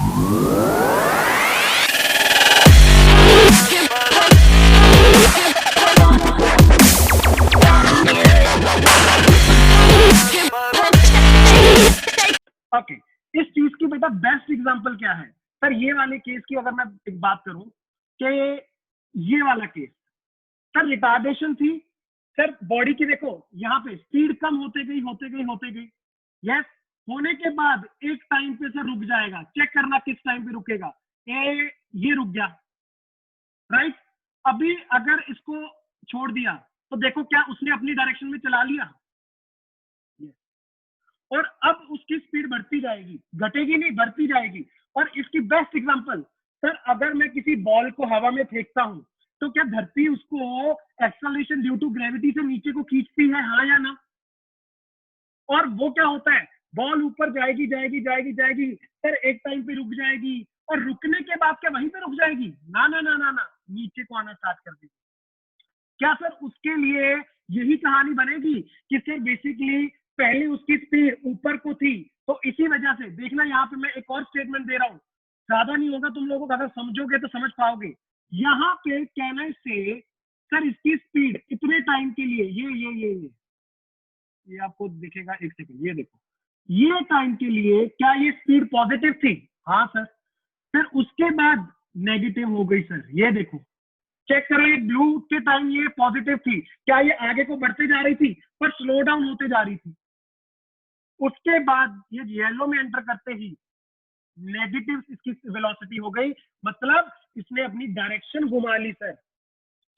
Okay, इस चीज की बेटा बेस्ट एग्जांपल क्या है सर? ये वाले केस की अगर मैं एक बात करूं कि ये वाला केस सर रिटार्डेशन थी सर, बॉडी की देखो यहाँ पे स्पीड कम होते गई होते गई होते गई, यस, होने के बाद एक टाइम पे सर रुक जाएगा। चेक करना किस टाइम पे रुकेगा। ये रुक गया, राइट। अभी अगर इसको छोड़ दिया तो देखो क्या उसने अपनी डायरेक्शन में चला लिया, और अब उसकी स्पीड बढ़ती जाएगी, घटेगी नहीं, बढ़ती जाएगी। और इसकी बेस्ट एग्जांपल सर, अगर मैं किसी बॉल को हवा में फेंकता हूं तो क्या धरती उसको एक्सेलरेशन ड्यू टू ग्रेविटी से नीचे को खींचती है, हाँ या ना? और वो क्या होता है, बॉल ऊपर जाएगी जाएगी जाएगी जाएगी सर, एक टाइम पे रुक जाएगी, और रुकने के बाद क्या वहीं पे रुक जाएगी? ना ना ना ना ना, नीचे को आना स्टार्ट कर देगी। क्या सर उसके लिए यही कहानी बनेगी कि सर बेसिकली पहले उसकी स्पीड ऊपर को थी, तो इसी वजह से देखना, यहाँ पे मैं एक और स्टेटमेंट दे रहा हूं, ज्यादा नहीं होगा तुम लोगों को, अगर समझोगे तो समझ पाओगे। यहाँ पे कहने से सर इसकी स्पीड इतने टाइम के लिए ये आपको दिखेगा, एक सेकंड, ये देखो, ये टाइम के लिए क्या ये स्पीड पॉजिटिव थी? हाँ सर। फिर उसके बाद नेगेटिव हो गई सर, ये देखो, चेक करो, ये ब्लू के टाइम ये पॉजिटिव थी, क्या ये आगे को बढ़ते जा रही थी पर स्लो डाउन होते जा रही थी। उसके बाद ये येलो में एंटर करते ही नेगेटिव इसकी वेलोसिटी हो गई, मतलब इसने अपनी डायरेक्शन घुमा ली सर।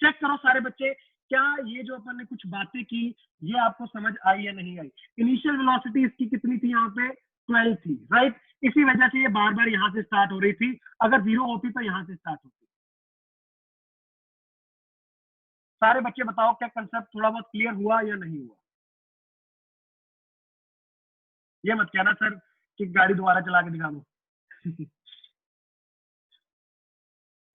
चेक करो सारे बच्चे, क्या ये जो अपन ने कुछ बातें की ये आपको समझ आई या नहीं आई? इनिशियल वेलोसिटी इसकी कितनी थी यहाँ पे? 12 थी, राइट। इसी वजह से ये बार बार यहाँ से स्टार्ट हो रही थी, अगर 0 होती तो यहाँ से स्टार्ट होती। सारे बच्चे बताओ क्या कंसेप्ट थोड़ा बहुत क्लियर हुआ या नहीं हुआ? ये मत कहना सर कि गाड़ी दोबारा चला के दिखा दो।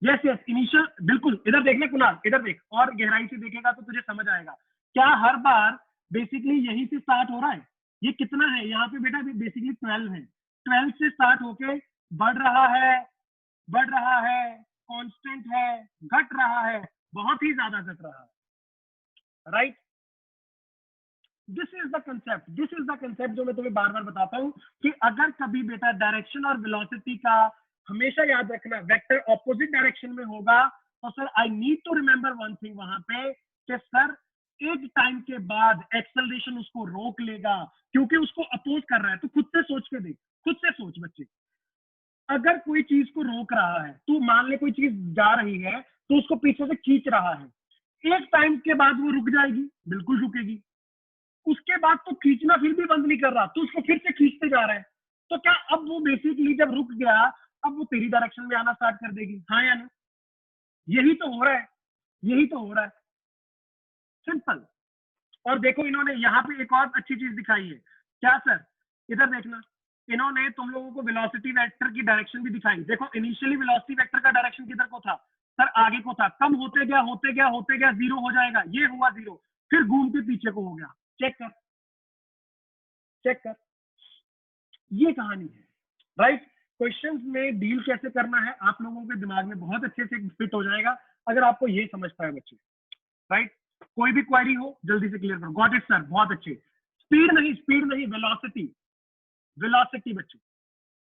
यस यस, इनिशियल, बिल्कुल। इधर देखना कुणाल, इधर देख, और गहराई से देखेगा तो तुझे समझ आएगा। क्या हर बार बेसिकली यहीं से स्टार्ट हो रहा है? ये कितना है यहाँ पे बेटा? बेसिकली 12 है, 12 से स्टार्ट होके बढ़ रहा है, बढ़ रहा है, कांस्टेंट है, घट रहा है, बहुत ही ज्यादा घट रहा है, right. This is the concept, this is the concept जो मैं तुम्हें बार बार बताता हूँ कि अगर कभी बेटा डायरेक्शन और वेलोसिटी का हमेशा याद रखना, वेक्टर ऑपोजिट डायरेक्शन में होगा तो sir I need to remember one thing वहां पे कि सर एक टाइम के बाद एक्सेलरेशन उसको रोक लेगा, क्योंकि उसको अपोज कर रहा है। तो खुद से सोच के देख, खुद से सोच बच्चे, अगर कोई चीज को रोक रहा है, तू मान ले कोई चीज जा रही है तो उसको पीछे से खींच रहा है, एक टाइम के बाद वो रुक जाएगी, बिल्कुल रुकेगी। उसके बाद तो खींचना फिर भी बंद नहीं कर रहा, तो उसको फिर से खींचते जा रहा है। तो क्या अब वो बेसिकली जब रुक गया, अब वो तेरी डायरेक्शन में आना स्टार्ट कर देगी, हाँ या ना? यही तो हो रहा है, यही तो हो रहा है, सिंपल। और देखो इन्होंने यहाँ पे एक और अच्छी चीज दिखाई है, क्या सर? इधर देखना, इन्होंने तुम लोगों को वेलोसिटी वेक्टर की डायरेक्शन भी दिखाई। देखो इनिशियली वेलोसिटी वेक्टर का डायरेक्शन किधर को था सर? आगे को था, कम होते गया होते गया होते गया, 0 हो जाएगा, ये हुआ 0, फिर घूम के पीछे को हो गया। चेक कर, चेक कर, ये कहानी है, राइट। क्वेश्चंस में डील कैसे करना है आप लोगों के दिमाग में बहुत अच्छे से फिट हो जाएगा अगर आपको ये समझ पाए बच्चे, राइट। कोई भी क्वेरी हो जल्दी से क्लियर करो। गॉट इट सर, बहुत अच्छे। स्पीड नहीं वेलोसिटी, वेलोसिटी बच्चों,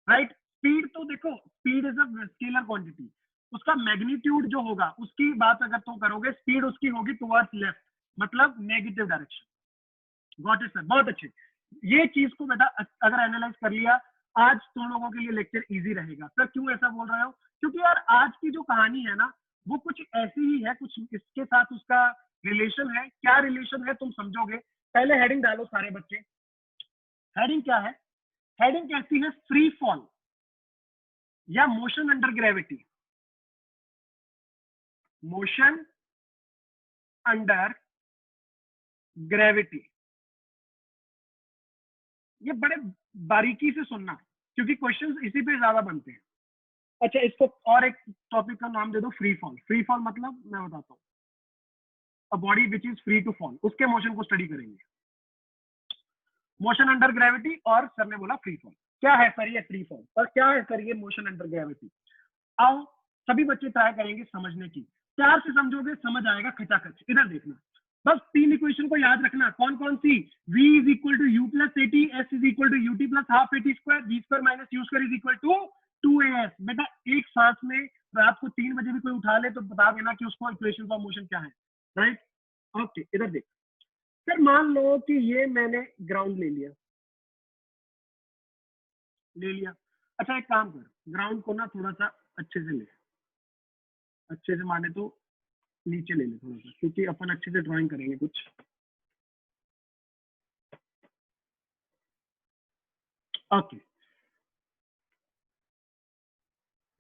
राइट। स्पीड तो देखो, speed is a scalar quantity, उसका मैग्नीट्यूड जो होगा उसकी बात अगर तुम करोगे, स्पीड उसकी होगी टुवर्ड्स लेफ्ट, मतलब negative direction. Got it sir, बहुत अच्छे। ये चीज को बेटा अगर एनालाइज कर लिया, आज तुम लोगों के लिए लेक्चर इजी रहेगा। सर क्यों ऐसा बोल रहे हो? क्योंकि यार आज की जो कहानी है ना वो कुछ ऐसी ही है, कुछ इसके साथ उसका रिलेशन है। क्या रिलेशन है तुम समझोगे। पहले हेडिंग डालो सारे बच्चे। हेडिंग क्या है? हेडिंग कहती है फ्री फॉल या motion under gravity. Motion under gravity, ये बड़े बारीकी से सुनना क्योंकि क्वेश्चंस इसी पे ज्यादा बनते हैं। अच्छा, इसको और एक टॉपिक का नाम दे दो, फ्री फॉल। फ्री फॉल मतलब मैं बताता हूँ, a body which is free to fall, उसके मोशन को स्टडी करेंगे। मोशन अंडर ग्रेविटी और सर ने बोला फ्री फॉल। क्या है सर ये फ्री फॉल और क्या है सर ये मोशन अंडर ग्रेविटी। आओ सभी बच्चे ट्राई करेंगे समझने की, प्यार से समझोगे समझ आएगा खचाखच। इधर देखना, बस 3 इक्वेशन को याद रखना, कौन कौन सी, v is equal to u plus at, s is equal to ut plus half at square, v square minus u square is equal to 2as। बेटा एक सांस में रात को 3 बजे भी कोई उठा ले तो बता देना कि उसको इक्वेशन ऑफ मोशन क्या है, राइट। ओके इधर देख, फिर मान लो कि ये मैंने ग्राउंड ले लिया, अच्छा एक काम कर, ग्राउंड को ना थोड़ा सा अच्छे से ले, अच्छे से माने तो नीचे ले ले थोड़ा सा, क्योंकि अपन अच्छे से ड्राइंग करेंगे कुछ। ओके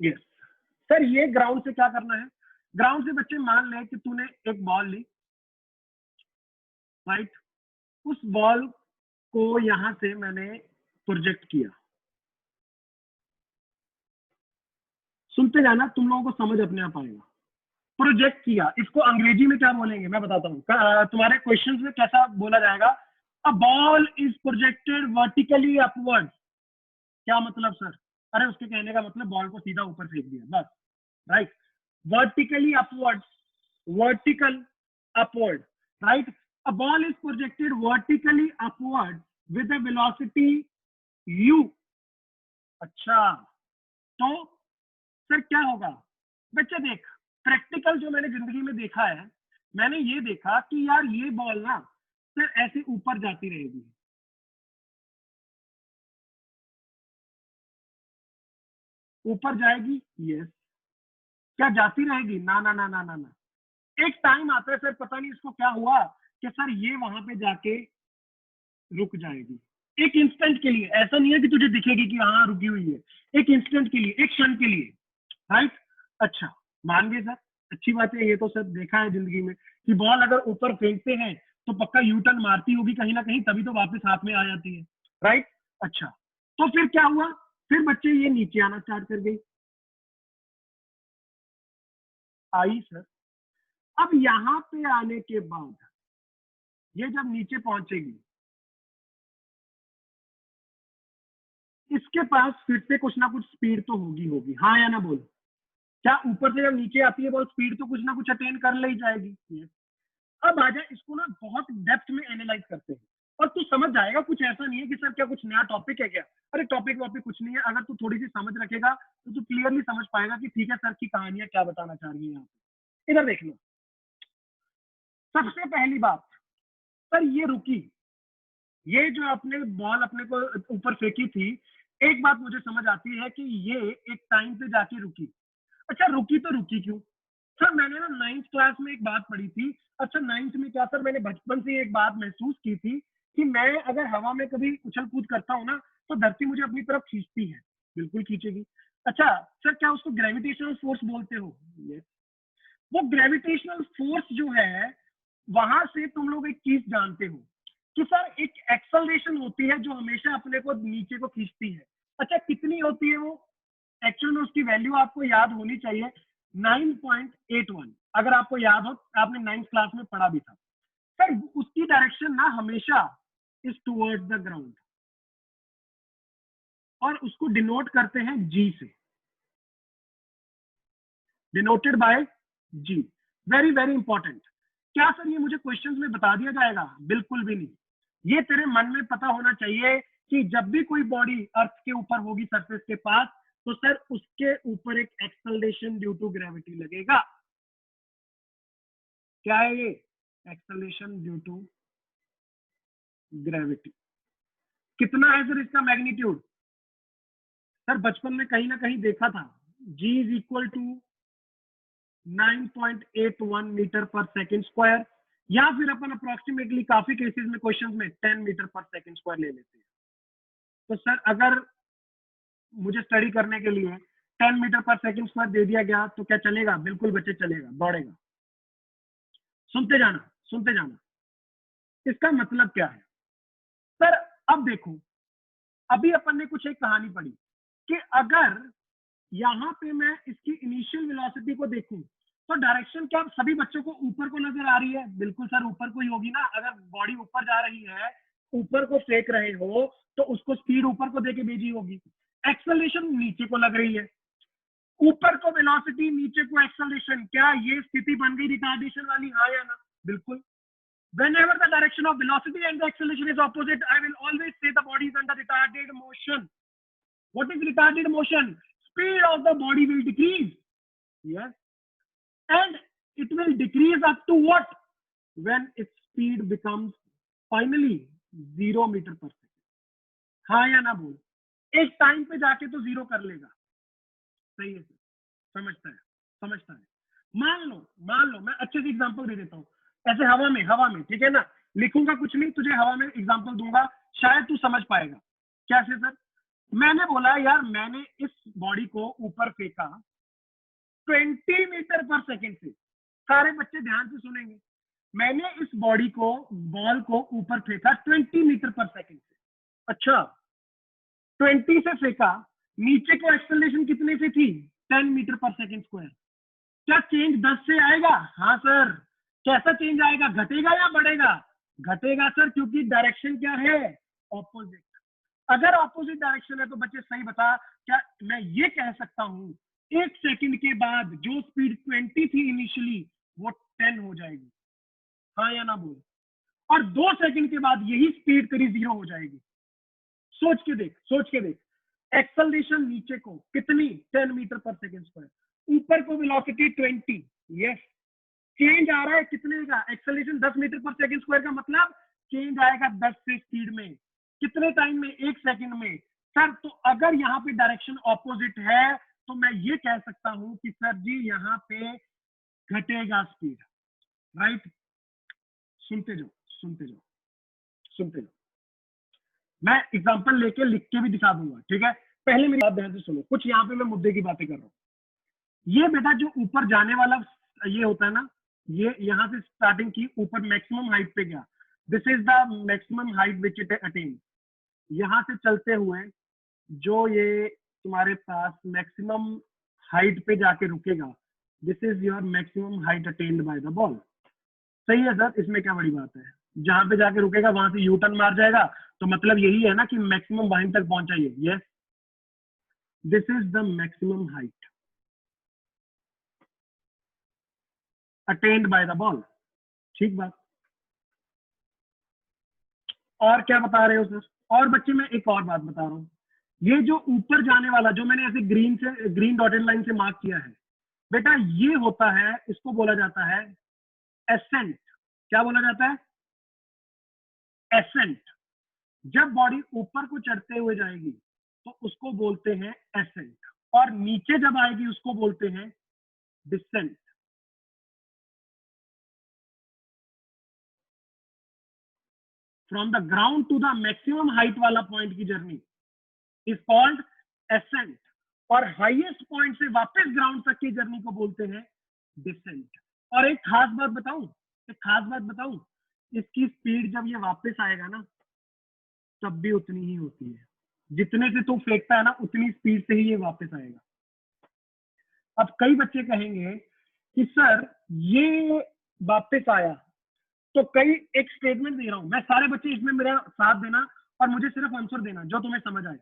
यस सर, ये ग्राउंड से क्या करना है, ग्राउंड से बच्चे मान लें कि तूने एक बॉल ली, राइट, उस बॉल को यहां से मैंने प्रोजेक्ट किया, सुनते जाना तुम लोगों को समझ अपने आप आएगा। प्रोजेक्ट किया, इसको अंग्रेजी में क्या बोलेंगे मैं बताता हूँ, तुम्हारे क्वेश्चंस में कैसा बोला जाएगा, अ ball is projected vertically upward. क्या मतलब सर, अरे उसके कहने का मतलब बॉल को सीधा ऊपर फेंक दिया बस, right, vertically upward, vertical upward, right, a ball is projected vertically upward with a velocity u। अच्छा तो सर क्या होगा, बच्चे देख, प्रैक्टिकल जो मैंने जिंदगी में देखा है, मैंने ये देखा कि यार ये बॉल ना सर ऐसे ऊपर जाती रहेगी, ऊपर जाएगी, यस, क्या जाती रहेगी, ना ना ना ना ना ना, एक टाइम आता है सर, पता नहीं इसको क्या हुआ कि सर ये वहां पे जाके रुक जाएगी, एक इंस्टेंट के लिए, ऐसा नहीं है कि तुझे दिखेगी कि हाँ रुकी हुई है, एक इंस्टेंट के लिए, एक क्षण के लिए, राइट। अच्छा मान गए सर, अच्छी बात है, ये तो सर देखा है जिंदगी में कि बॉल अगर ऊपर फेंकते हैं तो पक्का यू टर्न मारती होगी कहीं ना कहीं, तभी तो वापस हाथ में आ जाती है, राइट। अच्छा तो फिर क्या हुआ, फिर बच्चे ये नीचे आना स्टार्ट कर गई, आई सर, अब यहां पे आने के बाद ये जब नीचे पहुंचेगी, इसके पास फिर से कुछ ना कुछ स्पीड तो होगी होगी, हाँ या ना बोल, क्या ऊपर से जब नीचे आती है बॉल स्पीड तो कुछ ना कुछ अटेन कर ले जाएगी। Yes. अब आजा इसको ना बहुत डेप्थ में एनालाइज करते हैं और तू समझ जाएगा, कुछ ऐसा नहीं है कि सर क्या कुछ नया टॉपिक है क्या, अरे टॉपिक वॉपिक कुछ नहीं है, अगर तू थोड़ी सी समझ रखेगा तो तू क्लियरली समझ पाएगा कि ठीक है सर की कहानियां क्या बताना चाह रही है यहाँ पे। इधर देख लो, सबसे पहली बात, सर ये रुकी, ये जो आपने बॉल अपने को ऊपर फेंकी थी, एक बात मुझे समझ आती है कि ये एक टाइम पे जाके रुकी। अच्छा रुकी तो रुकी क्यों, सर मैंने ना 9th क्लास में एक बात पढ़ी थी, अच्छा 9th में क्या सर, मैंने बचपन से एक बात महसूस की थी कि मैं अगर हवा में कभी उछल कूद करता हूँ ना तो धरती मुझे अपनी तरफ खींचती है, बिल्कुल खींचेगी। अच्छा सर क्या उसको ग्रेविटेशनल फोर्स बोलते हो, yes. वो ग्रेविटेशनल फोर्स जो है, वहां से तुम लोग एक चीज जानते हो कि सर एक एक्सेलरेशन होती है जो हमेशा अपने को नीचे को खींचती है। अच्छा कितनी होती है वो, एक्चुअल में उसकी वैल्यू आपको याद होनी चाहिए, 9.81, अगर आपको याद हो, आपने 9th क्लास में पढ़ा भी था सर, उसकी डायरेक्शन ना हमेशा इज टुवर्ड्स द ग्राउंड, और उसको डिनोट करते हैं जी से, denoted by g, very very important. क्या सर ये मुझे क्वेश्चंस में बता दिया जाएगा, बिल्कुल भी नहीं, ये तेरे मन में पता होना चाहिए कि जब भी कोई बॉडी अर्थ के ऊपर होगी सरफेस के पास, तो सर उसके ऊपर एक एक्सेलरेशन ड्यू टू ग्रेविटी लगेगा। क्या है ये, एक्सेलरेशन ड्यू टू ग्रेविटी। कितना है सर इसका मैग्नीट्यूड, सर बचपन में कहीं ना कहीं देखा था, G is equal to 9.81 metre per second square, या फिर अपन अप्रोक्सीमेटली काफी केसेस में क्वेश्चंस में 10 मीटर पर सेकेंड स्क्वायर ले लेते हैं। तो सर अगर मुझे स्टडी करने के लिए 10 मीटर पर सेकेंड स्क्वायर दे दिया गया तो क्या चलेगा, बिल्कुल बच्चे चलेगा, दौड़ेगा। सुनते जाना, सुनते जाना, इसका मतलब क्या है सर, अब देखो, अभी अपन ने कुछ एक कहानी पढ़ी कि अगर यहाँ पे मैं इसकी इनिशियल वेलोसिटी को देखूं तो डायरेक्शन क्या सभी बच्चों को ऊपर को नजर आ रही है, बिल्कुल सर ऊपर को ही होगी ना, अगर बॉडी ऊपर जा रही है ऊपर को फेंक रहे हो तो उसको स्पीड ऊपर को देके भेजी होगी, एक्सेलरेशन नीचे को लग रही है, ऊपर को वेलोसिटी नीचे को एक्सेलरेशन, क्या ये स्थिति बन गई रिटार्डेशन वाली, हाँ या ना? बिल्कुल। Whenever the direction of velocity and the acceleration is opposite, I will always say the body is under retarded motion. What is retarded motion? Speed of the body will decrease. Yes. And it will decrease up to what? When its speed becomes finally 0 meter per second. हाँ या ना बोल? एक time पे जाके तो 0 कर लेगा, सही है सर, समझता है। मान लो मैं अच्छे से एग्जांपल दे देता हूँ, ऐसे हवा में, ठीक है ना, लिखूंगा कुछ नहीं, तुझे हवा में एग्जांपल दूंगा, शायद तू समझ पाएगा। कैसे सर? मैंने बोला यार मैंने इस बॉडी को ऊपर फेंका 20 मीटर पर सेकेंड से, सारे बच्चे ध्यान से सुनेंगे, मैंने इस बॉडी को, बॉल को ऊपर फेंका 20 मीटर पर सेकेंड से। अच्छा, 20 से फेंका, नीचे को एक्सेलरेशन कितने से थी? 10 मीटर पर सेकेंड स्क्वायर। क्या चेंज 10 से आएगा? हाँ सर। कैसा चेंज आएगा? घटेगा या बढ़ेगा? घटेगा सर, क्योंकि डायरेक्शन क्या है? ऑपोजिट। अगर ऑपोजिट डायरेक्शन है तो बच्चे सही बता, क्या मैं ये कह सकता हूं 1 सेकंड के बाद जो स्पीड 20 थी इनिशियली वो 10 हो जाएगी, हाँ या ना बोल? और 2 सेकंड के बाद यही स्पीड तेरी 0 हो जाएगी। सोच के देख, एक्सेलरेशन नीचे को कितनी? 10 मीटर पर सेकेंड स्क्वायर, ऊपर को वेलोसिटी 20। यस, चेंज आ रहा है कितने का? Acceleration 10 metre per second square का मतलब चेंज आएगा 10 से स्पीड में, कितने टाइम में? 1 सेकंड में। सर तो अगर यहाँ पे डायरेक्शन ऑपोजिट है तो मैं ये कह सकता हूं कि सर जी यहाँ पे घटेगा स्पीड, राइट? सुनते जाओ, मैं एग्जांपल लेके लिख के भी दिखा दूंगा, ठीक है? पहले मेरी बात ध्यान से सुनो, कुछ यहाँ पे मैं मुद्दे की बातें कर रहा हूँ। ये बेटा जो ऊपर जाने वाला ये होता है ना, ये यहाँ से स्टार्टिंग की, ऊपर मैक्सिमम हाइट पे गया, this is the maximum height which it attain. यहाँ से चलते हुए जो ये तुम्हारे पास मैक्सिमम हाइट पे जाके रुकेगा, this is your maximum height attained by the ball. सही है सर, इसमें क्या बड़ी बात है? जहां पे जाके रुकेगा वहां से यू टर्न मार जाएगा, तो मतलब यही है ना कि मैक्सिमम वहीं तक पहुंचा ये। Yes, this is the maximum height attained by the ball. ठीक बात। और क्या बता रहे हो सर? और बच्चे मैं एक और बात बता रहा हूँ, ये जो ऊपर जाने वाला जो मैंने ऐसे ग्रीन डॉटेड लाइन से मार्क किया है बेटा, ये होता है, इसको बोला जाता है एसेंट। क्या बोला जाता है? एसेंट। जब बॉडी ऊपर को चढ़ते हुए जाएगी तो उसको बोलते हैं एसेंट, और नीचे जब आएगी उसको बोलते हैं descent. From the ground to the maximum height वाला पॉइंट की जर्नी इज कॉल्ड एसेंट, और हाईएस्ट पॉइंट से वापस ग्राउंड तक की जर्नी को बोलते हैं डिसेंट। और एक खास बात बताऊं, इसकी स्पीड जब ये वापस आएगा ना तब भी उतनी ही होती है, जितने से तू फेंकता है ना उतनी स्पीड से ही ये वापस आएगा। अब कई बच्चे कहेंगे कि सर ये वापस आया, तो कई एक स्टेटमेंट दे रहा हूं मैं, सारे बच्चे इसमें मेरा साथ देना और मुझे सिर्फ आंसर देना जो तुम्हें समझ आए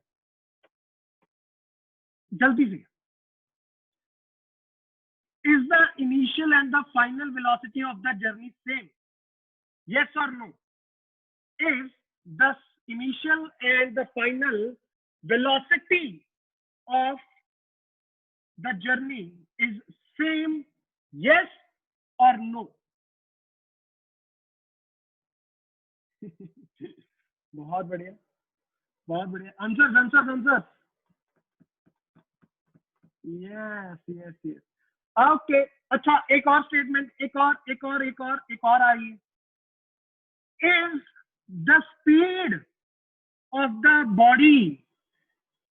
जल्दी से। Is the initial and the final velocity of the journey same? Yes or no? Is the initial and the final velocity of the journey is same? Yes or no? बहुत बढ़िया, बहुत बढ़िया। आंसर। यस। ओके, अच्छा एक और statement, एक और आइए। Is the speed of the body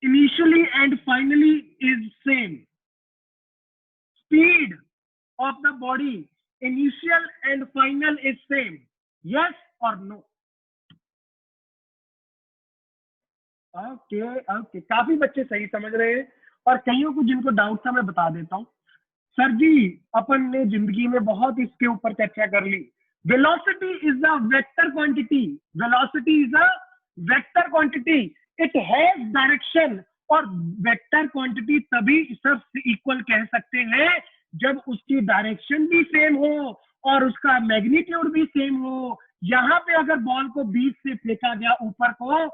initially and finally is same? Speed of the body initial and final is same, yes और नो? ओके, काफी बच्चे सही समझ रहे हैं, और कईयों को जिनको डाउट था मैं बता देता हूं। सर जी अपन ने जिंदगी में बहुत इसके ऊपर चर्चा कर ली, Velocity is a vector quantity. Velocity is a vector quantity. It has direction. और वेक्टर क्वांटिटी तभी सब इक्वल कह सकते हैं जब उसकी डायरेक्शन भी सेम हो और उसका मैग्नीट्यूड भी सेम हो। यहाँ पे अगर बॉल को 20 से फेंका गया ऊपर को,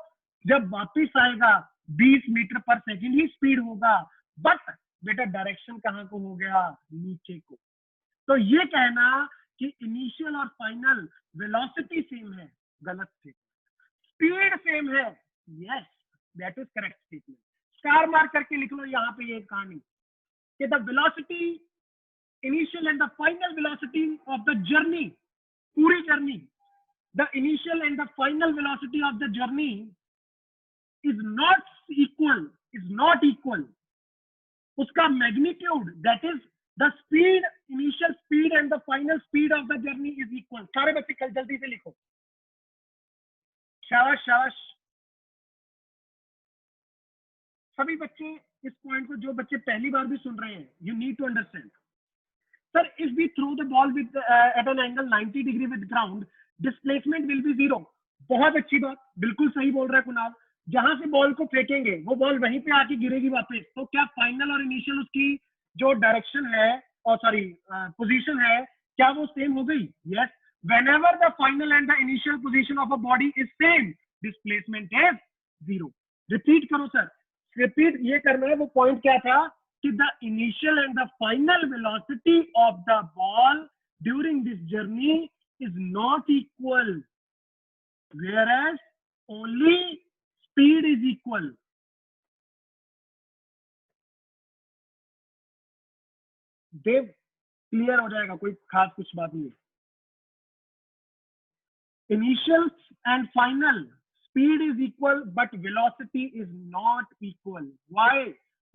जब वापिस आएगा 20 मीटर पर सेकंड ही स्पीड होगा, बट बेटा डायरेक्शन कहाँ को हो गया, नीचे को। तो ये कहना कि इनिशियल और फाइनल वेलोसिटी सेम है, गलत थे। स्पीड सेम है, yes, that is correct statement. Star mark करके लिख लो यहाँ पे ये कहानी कि the velocity initial and the final velocity of the journey, पूरी journey, the initial and the final velocity of the journey is not equal. उसका magnitude, that is the speed, initial speed and the final speed of the journey is equal. सारे बच्चे कल जल्दी से लिखो, शाबाश शाबाश। सभी बच्चे इस पॉइंट को, जो बच्चे पहली बार भी सुन रहे हैं, you need to understand. Sir if we throw the ball with at an angle 90 degree with ground, displacement will be 0। बहुत अच्छी बात, बिल्कुल सही बोल रहा है कुणाल। जहां से बॉल को फेंकेंगे वो बॉल वहीं पे आके गिरेगी वापस। तो क्या फाइनल और इनिशियल उसकी जो डायरेक्शन है और सॉरी पोजीशन है, क्या वो सेम हो गई? Yes. whenever the final and the initial position of a body is same, displacement is 0। Repeat करो सर, रिपीट ये करना है। वो पॉइंट क्या था कि the initial and the final velocity of the ball during this journey is not equal, whereas only speed is equal। देव clear हो जाएगा, कोई खास कुछ बात नहीं है। Initial and final speed is equal, but velocity is not equal. Why?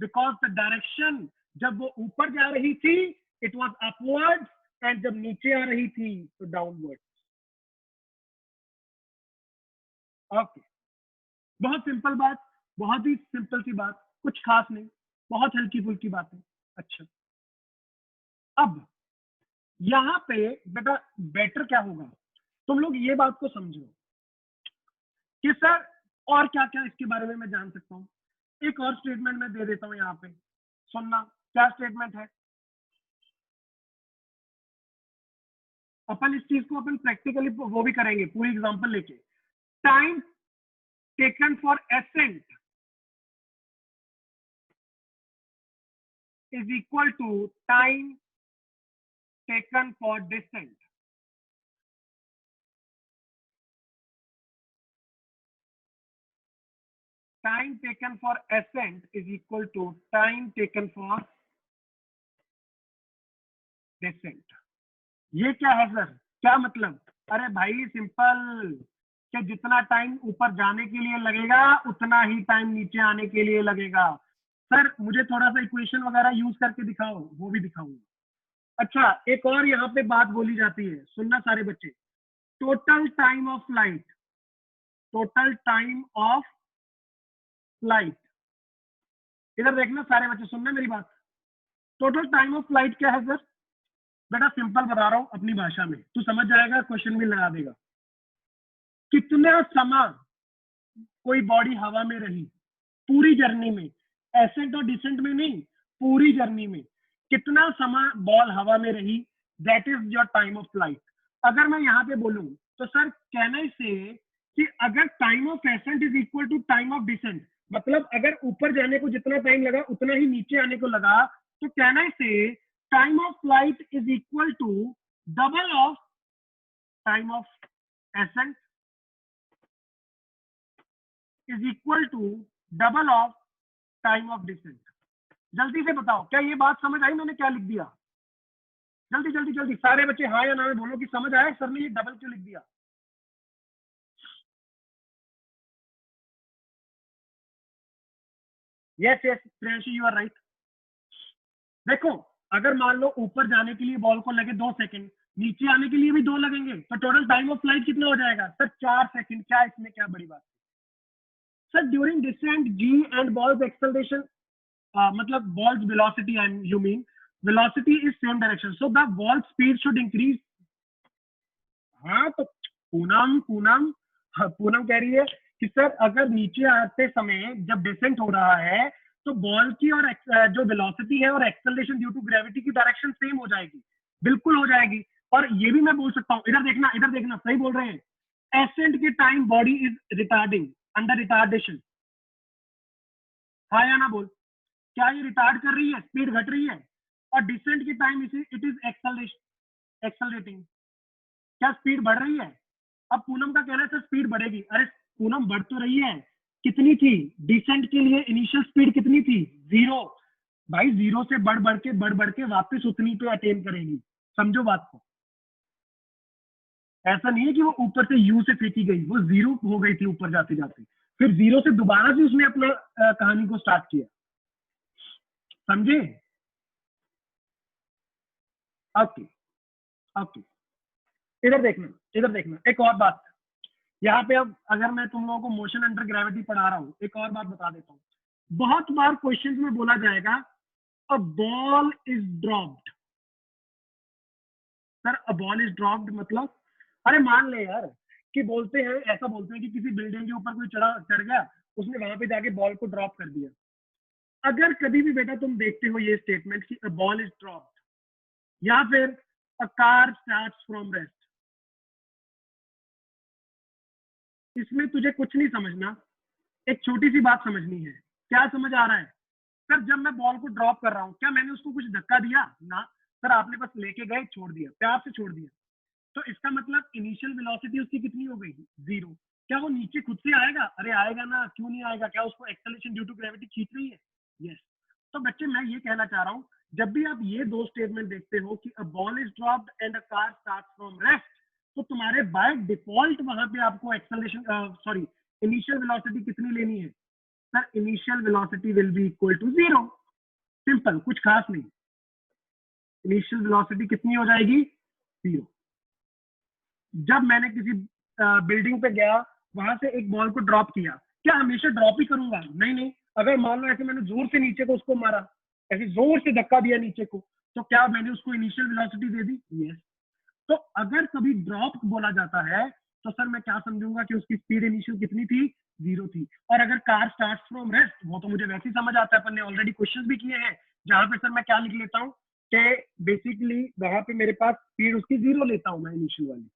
Because the direction, जब वो ऊपर जा रही थी it was upwards, and जब नीचे आ रही थी तो downwards। Okay, बहुत सिंपल बात, बहुत ही सिंपल सी बात, कुछ खास नहीं, बहुत हल्की फुल्की बात है। अच्छा, अब यहाँ पे बेटा बेटर क्या होगा, तुम लोग ये बात को समझो कि सर और क्या क्या इसके बारे में मैं जान सकता हूँ। एक और स्टेटमेंट मैं दे देता हूँ यहाँ पे, सुनना क्या स्टेटमेंट है। अपन इस चीज को अपन प्रैक्टिकली वो भी करेंगे, पूरी एग्जांपल लेके। Time taken for ascent is equal to time taken for descent. Time taken for ascent is equal to time taken for descent. ये क्या है सर, क्या मतलब? अरे भाई सिंपल, कि जितना टाइम ऊपर जाने के लिए लगेगा उतना ही टाइम नीचे आने के लिए लगेगा। सर मुझे थोड़ा सा इक्वेशन वगैरह यूज करके दिखाओ, वो भी दिखाऊंगा। अच्छा, एक और यहाँ पे बात बोली जाती है, सुनना सारे बच्चे। Total time of flight, total time of flight, इधर देखना सारे बच्चे, सुनना मेरी बात। टोटल टाइम ऑफ फ्लाइट क्या है सर? बेटा सिंपल बता रहा हूं अपनी भाषा में, तू समझ जाएगा, क्वेश्चन भी लगा देगा। कितना समय कोई बॉडी हवा में रही पूरी जर्नी में, एसेंट और डिसेंट में नहीं, पूरी जर्नी में कितना समय बॉल हवा में रही, that is your time of flight. अगर मैं यहाँ पे बोलूं तो सर कहना से कि अगर time of ascent is equal to time of descent, मतलब अगर ऊपर जाने को जितना टाइम लगा उतना ही नीचे आने को लगा, तो कहना से time of flight is equal to double of time of ascent is equal to double of time of descent. जल्दी से बताओ, क्या ये बात समझ आई मैंने क्या लिख दिया? जल्दी जल्दी जल्दी सारे बच्चे हाँ या ना में बोलो कि समझ आया सर ने ये डबल क्यों लिख दिया। Yes yes Priyanshi you are right. देखो अगर मान लो ऊपर जाने के लिए बॉल को लगे 2 सेकंड, नीचे आने के लिए भी 2 लगेंगे, तो टोटल टाइम ऑफ फ्लाइट कितना हो जाएगा सर? 4 सेकंड। क्या इसमें क्या बड़ी बात? Sir during descent g and balls acceleration, मतलब balls velocity and you mean velocity is same direction, so the ball speed should increase। हाँ तो पूनम पूनम हाँ, पूनम कह रही है कि सर अगर नीचे आते समय जब डिसेंट हो रहा है तो बॉल की और जो वेलोसिटी है और एक्सेलरेशन ड्यू टू ग्रेविटी की डायरेक्शन सेम हो जाएगी। बिल्कुल हो जाएगी। और ये भी मैं बोल सकता हूँ, इधर देखना, सही बोल रहे हैं। एसेंट के time body is retarding under retardation. हाँ या ना बोल, क्या ये रिटार्ड कर रही है, स्पीड घट रही है? और डिसेंट के टाइम इसे इट इज एक्सेलरेटिंग। क्या स्पीड बढ़ रही है? अब पूनम का कहना है सर स्पीड बढ़ेगी। अरे पूनम बढ़ तो रही है, कितनी थी? डिसेंट के लिए इनिशियल स्पीड कितनी थी? 0। भाई 0 से बढ़ बढ़ के वापस उतनी पे अटेन करेगी। समझो बात को। ऐसा नहीं है कि वो ऊपर से यू से फेंकी गई, वो 0 हो गई थी ऊपर जाते जाते, फिर 0 से दोबारा से उसने अपना कहानी को स्टार्ट किया। समझे? Okay okay. इधर देखना एक और बात। यहाँ पे अब अगर मैं तुम लोगों को मोशन अंडर ग्रेविटी पढ़ा रहा हूँ, एक और बात बता देता हूँ। बहुत बार क्वेश्चंस में बोला जाएगा अ ball is dropped. Sir a ball is dropped मतलब, अरे मान ले यार कि बोलते हैं, ऐसा बोलते हैं कि किसी बिल्डिंग के ऊपर कोई चढ़ गया, उसने वहां पे जाके बॉल को ड्रॉप कर दिया। अगर कभी भी बेटा तुम देखते हो ये स्टेटमेंट कि अ बॉल इज ड्रॉप्ड या फिर a car starts from rest, इसमें तुझे कुछ नहीं समझना, एक छोटी सी बात समझनी है। क्या समझ आ रहा है? सर जब मैं बॉल को ड्रॉप कर रहा हूँ, क्या मैंने उसको कुछ धक्का दिया ना? सर आपने बस लेके गए, छोड़ दिया, प्यार से छोड़ दिया। तो इसका मतलब इनिशियल वेलोसिटी उसकी कितनी हो गई? 0। क्या वो नीचे खुद से आएगा? अरे आएगा ना, क्यों नहीं आएगा? क्या उसको एक्सेलरेशन ड्यू टू ग्रेविटी खींच रही है? यस। तो बच्चे मैं ये कहना चाह रहा हूँ, जब भी आप ये दो स्टेटमेंट देखते हो कि अ ball is dropped and a car starts from rest, तो तुम्हारे बाय डिफॉल्ट वहां पे आपको एक्सेलरेशन सॉरी इनिशियल वेलोसिटी कितनी लेनी है? Sir initial velocity will be equal to 0। Simple, कुछ खास नहीं। इनिशियल वेलोसिटी कितनी हो जाएगी? 0। जब मैंने किसी बिल्डिंग पे गया, वहां से एक बॉल को ड्रॉप किया, क्या हमेशा ड्रॉप ही करूंगा? नहीं नहीं। अगर मान लो ऐसे मैंने जोर से नीचे को उसको मारा, ऐसे जोर से धक्का दिया नीचे को, तो क्या मैंने उसको इनिशियल वेलोसिटी दे दी? यस। तो अगर कभी ड्रॉप बोला जाता है तो सर मैं क्या समझूंगा कि उसकी स्पीड इनिशियल कितनी थी? 0 थी। और अगर कार स्टार्ट फ्रॉम रेस्ट, वो तो मुझे वैसे ही समझ आता है, अपन ने ऑलरेडी क्वेश्चन भी किए हैं, जहां पे सर मैं क्या लिख लेता हूँ कि बेसिकली वहां पे मेरे पास स्पीड उसकी 0 लेता हूँ मैं, इनिशियल वाली।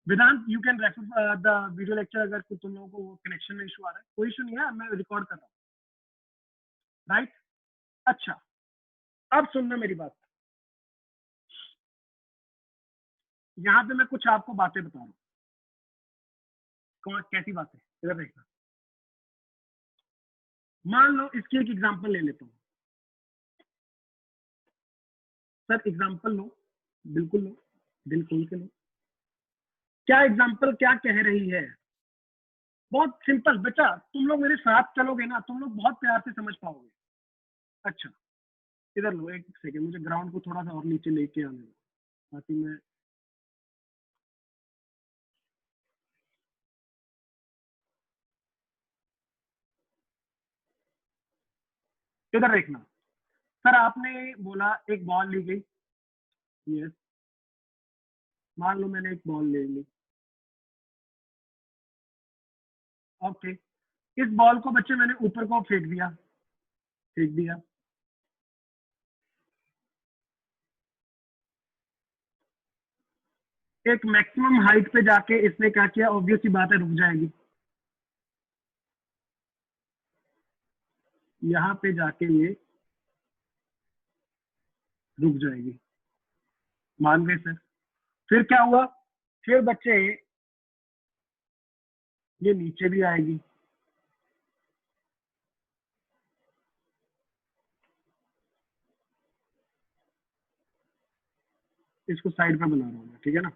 Vedant you can refer the video lecture अगर तुम लोगों को कनेक्शन में इशू आ रहा है। कोई इशू नहीं है, मैं रिकॉर्ड कर रहा हूँ। राइट। अच्छा, अब सुनना मेरी बात। यहाँ पे मैं कुछ आपको बातें बता रहा हूँ। कैसी बात है, इधर देखना। मान लो इसकी एक एग्जांपल ले लेता हूँ। सर एग्जांपल लो, बिल्कुल लो, दिल खोल के लो। क्या एग्जांपल क्या कह रही है? बहुत सिंपल बेटा, तुम लोग मेरे साथ चलोगे ना, तुम लोग बहुत प्यार से समझ पाओगे। अच्छा, इधर लो, एक सेकेंड, मुझे ग्राउंड को थोड़ा सा और नीचे लेके आने दो ताकि मैं, इधर देखना। सर आपने बोला एक बॉल ली गई। यस। मान लो मैंने एक बॉल ले ली। ओके। इस बॉल को बच्चे मैंने ऊपर को फेंक दिया। एक मैक्सिमम हाइट पे जाके इसने क्या किया? ऑब्वियस सी बात है, रुक जाएगी। यहाँ पे जाके ये रुक जाएगी। मान गए सर? फिर क्या हुआ? फिर बच्चे ये नीचे भी आएगी। इसको साइड पे बना रहा हूँ मैं, ठीक है ना?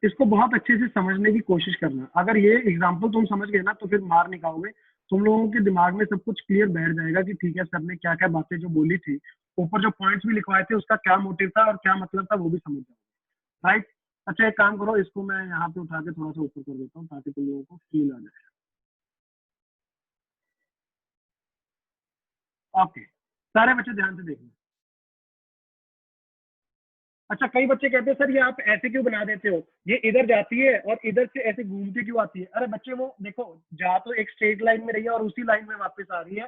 इसको बहुत अच्छे से समझने की कोशिश करना। अगर ये एग्जाम्पल तुम समझ गए ना तो फिर मार नहीं खाओगे। तुम लोगों के दिमाग में सब कुछ क्लियर बैठ जाएगा कि ठीक है, सर ने क्या क्या बातें जो बोली थी, ऊपर जो पॉइंट्स भी लिखवाए थे उसका क्या मोटिव था और क्या मतलब था, वो भी समझ जाओगे। राइट। अच्छा एक काम करो, इसको मैं यहाँ पे उठा के थोड़ा सा ऊपर कर देता हूँ ताकि तुम लोगों को फील आ जाए। ओके, सारे बच्चे ध्यान से देखना। अच्छा, कई बच्चे कहते हैं सर ये आप ऐसे क्यों बना देते हो, ये इधर जाती है और इधर से ऐसे घूम के क्यों आती है। अरे बच्चे वो देखो, जा तो एक स्ट्रेट लाइन में रही है और उसी लाइन में वापस आ रही है,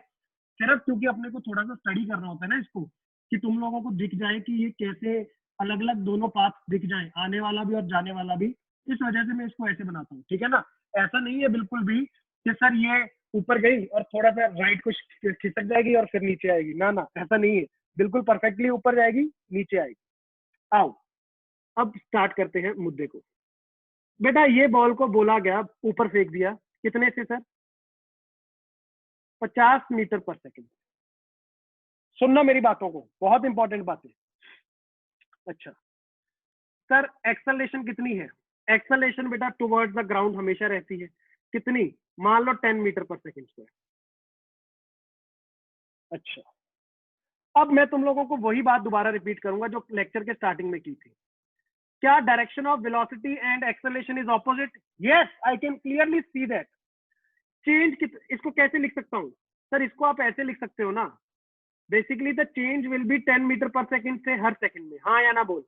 सिर्फ क्योंकि अपने को थोड़ा सा स्टडी करना होता है ना इसको, कि तुम लोगों को दिख जाए कि ये कैसे अलग अलग दोनों पाथ दिख जाए, आने वाला भी और जाने वाला भी। इस वजह से मैं इसको ऐसे बनाता हूँ, ठीक है ना। ऐसा नहीं है बिल्कुल भी कि सर ये ऊपर गई और थोड़ा सा राइट को खिसक जाएगी और फिर नीचे आएगी, ना ना, ऐसा नहीं है। बिल्कुल परफेक्टली ऊपर जाएगी, नीचे आएगी। आओ अब स्टार्ट करते हैं मुद्दे को। बेटा ये बॉल को बोला गया, ऊपर फेंक दिया, कितने से सर? 50 metre per second. सुनना मेरी बातों को, बहुत इंपॉर्टेंट बात है। अच्छा सर, एक्सेलरेशन कितनी है? एक्सेलरेशन बेटा टुवर्ड्स द ग्राउंड हमेशा रहती है, कितनी? मान लो 10 मीटर पर सेकंड। अच्छा, अब मैं तुम लोगों को वही बात दोबारा रिपीट करूंगा जो लेक्चर के स्टार्टिंग में की थी। क्या direction of velocity and acceleration is opposite? Yes, I can clearly see that. इसको कैसे लिख सकता हूँ सर? इसको आप ऐसे लिख सकते हो ना, basically the change will be 10 metre per second से हर सेकंड में, हाँ या ना बोल।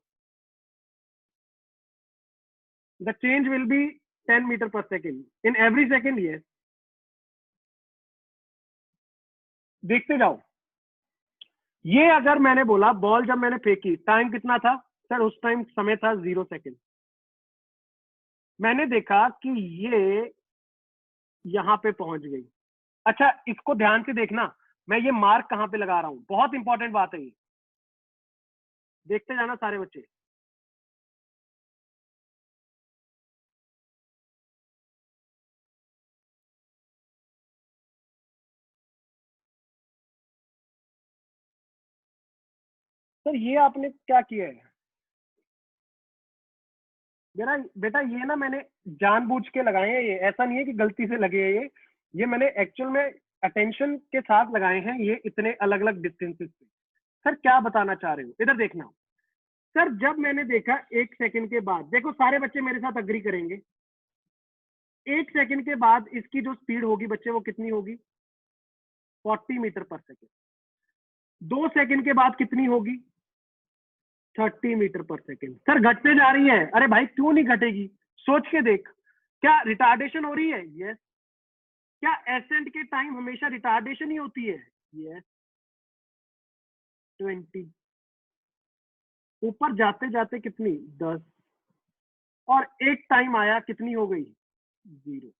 The change will be 10 metre per second in every second. ये देखते जाओ। ये अगर मैंने बोला बॉल जब मैंने फेंकी, टाइम कितना था सर? उस टाइम समय था 0 सेकंड। मैंने देखा कि ये यहां पे पहुंच गई। अच्छा इसको ध्यान से देखना, मैं ये मार्क कहां पे लगा रहा हूं, बहुत इंपॉर्टेंट बात है ये, देखते जाना सारे बच्चे। सर ये आपने क्या किया है बेटा? बेटा ये ना मैंने जानबूझ के लगाए हैं, ये ऐसा नहीं है कि गलती से लगे हैं ये मैंने एक्चुअल में अटेंशन के साथ लगाए हैं, ये इतने अलग अलग डिस्टेंसेस पे। सर क्या बताना चाह रहे हो, इधर देखना। सर जब मैंने देखा 1 सेकंड के बाद, देखो सारे बच्चे मेरे साथ अग्री करेंगे, 1 सेकंड के बाद इसकी जो स्पीड होगी बच्चे वो कितनी होगी? 40 मीटर पर सेकंड। 2 सेकंड के बाद कितनी होगी? 30 मीटर पर सेकंड। सर घटते जा रही है। अरे भाई क्यों नहीं घटेगी, सोच के देख। क्या रिटार्डेशन हो रही है? यस। क्या एसेंट के टाइम हमेशा रिटार्डेशन ही होती है? यस। 20। ऊपर जाते जाते कितनी? 10। और एक टाइम आया, कितनी हो गई? 0।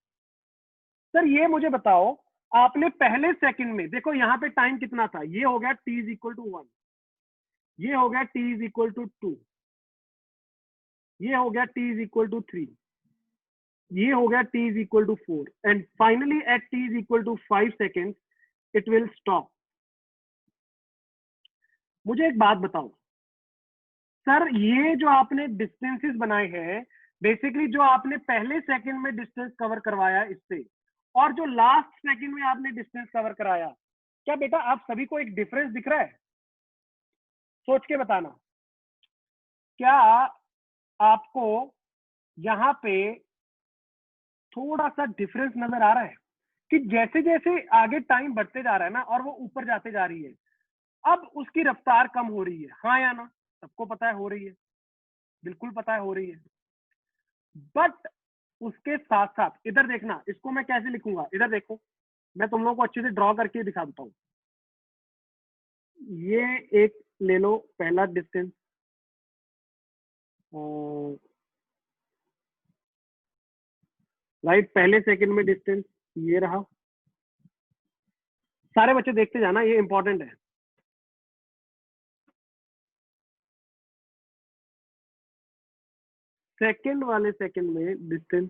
सर ये मुझे बताओ, आपने पहले सेकंड में देखो यहाँ पे टाइम कितना था, ये हो गया t इज इक्वल टू 1, ये हो गया t इज इक्वल टू 2, ये हो गया t इज इक्वल टू 3, ये हो गया t is equal to 4, and finally at t is equal to 5 second it will stop. मुझे एक बात बताओ सर, ये जो आपने डिस्टेंसेस बनाए हैं, बेसिकली जो आपने पहले सेकंड में डिस्टेंस कवर करवाया इससे, और जो लास्ट सेकंड में आपने डिस्टेंस कवर कराया, क्या बेटा आप सभी को एक डिफरेंस दिख रहा है? सोच के बताना। क्या आपको यहाँ पे थोड़ा सा डिफरेंस नजर आ रहा है कि जैसे जैसे आगे टाइम बढ़ते जा रहा है ना और वो ऊपर जाते जा रही है, अब उसकी रफ्तार कम हो रही है, हाँ या ना? सबको पता है हो रही है, बिल्कुल पता है हो रही है। बट उसके साथ साथ इधर देखना, इसको मैं कैसे लिखूंगा, इधर देखो, मैं तुम लोगों को अच्छे से ड्रॉ करके दिखा देता हूँ। ये एक ले लो पहला डिस्टेंस, राइट, पहले सेकंड में डिस्टेंस ये रहा। सारे बच्चे देखते जाना, ये इंपॉर्टेंट है। सेकंड वाले सेकंड में डिस्टेंस,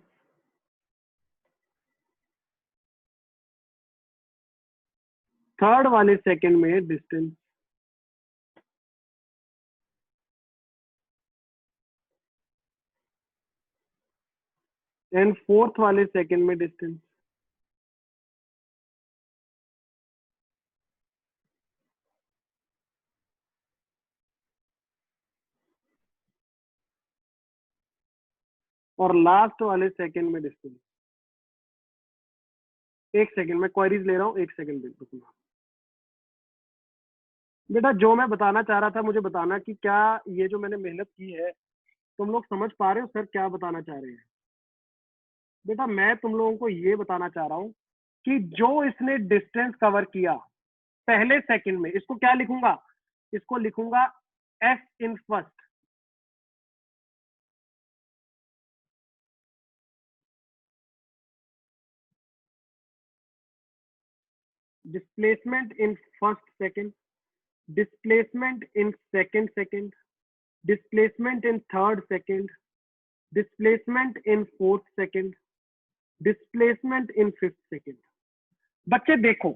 थर्ड वाले सेकंड में डिस्टेंस, एंड फोर्थ वाले सेकंड में डिस्टेंस। और लास्ट वाले सेकंड में डिस्टेंस। एक सेकंड में क्वेरीज ले रहा हूँ, एक सेकंड रुकना। बेटा जो मैं बताना चाह रहा था, मुझे बताना कि क्या ये जो मैंने मेहनत की है तुम लोग समझ पा रहे हो सर क्या बताना चाह रहे हैं? बेटा मैं तुम लोगों को ये बताना चाह रहा हूँ कि जो इसने डिस्टेंस कवर किया पहले सेकंड में, इसको क्या लिखूंगा? इसको लिखूंगा S in first. Displacement in first second, displacement in second second, displacement in third second, displacement in fourth second, displacement in fifth second. बच्चे देखो,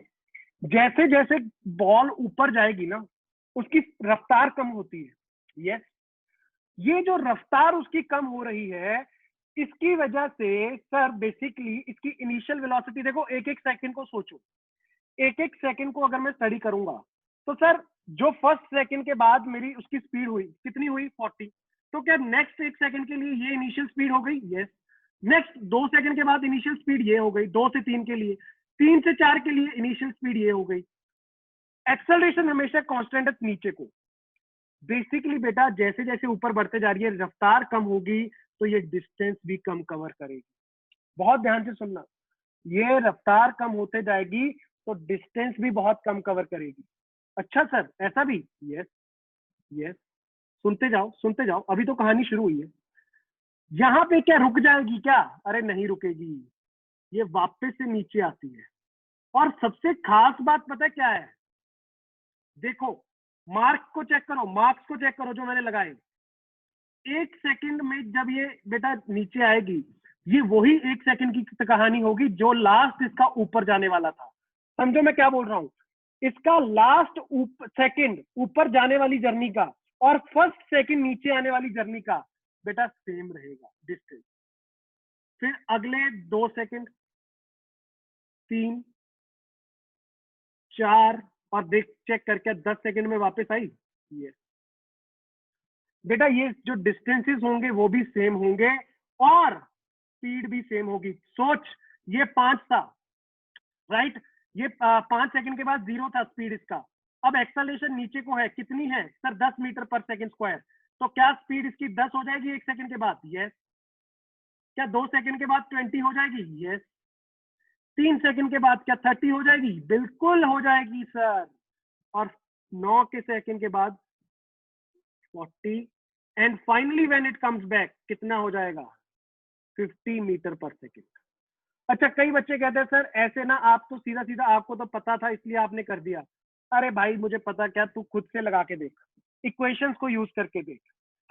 जैसे जैसे बॉल ऊपर जाएगी ना उसकी रफ्तार कम होती है। यस, ये जो रफ्तार उसकी कम हो रही है इसकी वजह से सर बेसिकली इसकी इनिशियल वेलोसिटी देखो, एक एक सेकंड को सोचो, एक एक सेकंड को अगर मैं स्टडी करूंगा तो सर जो फर्स्ट सेकंड के बाद मेरी उसकी स्पीड हुई कितनी हुई 40, तो क्या नेक्स्ट एक सेकंड के लिए ये इनिशियल स्पीड हो गई? यस। नेक्स्ट 2 सेकंड के बाद इनिशियल स्पीड ये हो गई, 2 से 3 के लिए, 3 से 4 के लिए इनिशियल स्पीड ये हो गई। एक्सेलरेशन हमेशा कांस्टेंट है नीचे को। बेसिकली बेटा जैसे जैसे ऊपर बढ़ते जा रही है रफ्तार कम होगी तो ये डिस्टेंस भी कम कवर करेगी। बहुत ध्यान से सुनना, ये रफ्तार कम होते जाएगी तो डिस्टेंस भी बहुत कम कवर करेगी। अच्छा सर ऐसा भी? यस यस, सुनते जाओ सुनते जाओ, अभी तो कहानी शुरू हुई है। यहाँ पे क्या रुक जाएगी क्या? अरे नहीं रुकेगी, ये वापस से नीचे आती है। और सबसे खास बात पता है क्या है? देखो मार्क्स को चेक करो, मार्क्स को चेक करो जो मैंने लगाए। 1 सेकंड में जब ये बेटा नीचे आएगी, ये वही 1 सेकंड की कहानी होगी जो लास्ट इसका ऊपर जाने वाला था। समझो मैं क्या बोल रहा हूं? इसका लास्ट सेकंड ऊपर जाने वाली जर्नी का और फर्स्ट सेकंड नीचे आने वाली जर्नी का बेटा सेम रहेगा डिस्टेंस। फिर अगले 2 सेकंड, 3, 4 और देख चेक करके 10 सेकंड में वापस आई। ये बेटा ये जो डिस्टेंसेस होंगे वो भी सेम होंगे और स्पीड भी सेम होगी। सोच, ये 5 था, राइट? ये 5 सेकंड के बाद 0 था स्पीड इसका। अब एक्सेलरेशन नीचे को है, कितनी है sir? 10 metre per second square. तो क्या स्पीड इसकी 10 हो जाएगी 1 सेकंड के बाद? यस। क्या 2 सेकंड के बाद 20 हो जाएगी? यस। 3 सेकंड के बाद क्या 30 हो जाएगी? बिल्कुल हो जाएगी सर। और 9 के सेकंड के बाद 40 and finally when it comes back कितना हो जाएगा? 50 मीटर पर सेकंड। अच्छा कई बच्चे कहते हैं सर ऐसे ना आप तो सीधा सीधा, आपको तो पता था इसलिए आपने कर दिया। अरे भाई मुझे पता क्या, तू खुद से लगा के देख, इक्वेशंस को यूज करके देख,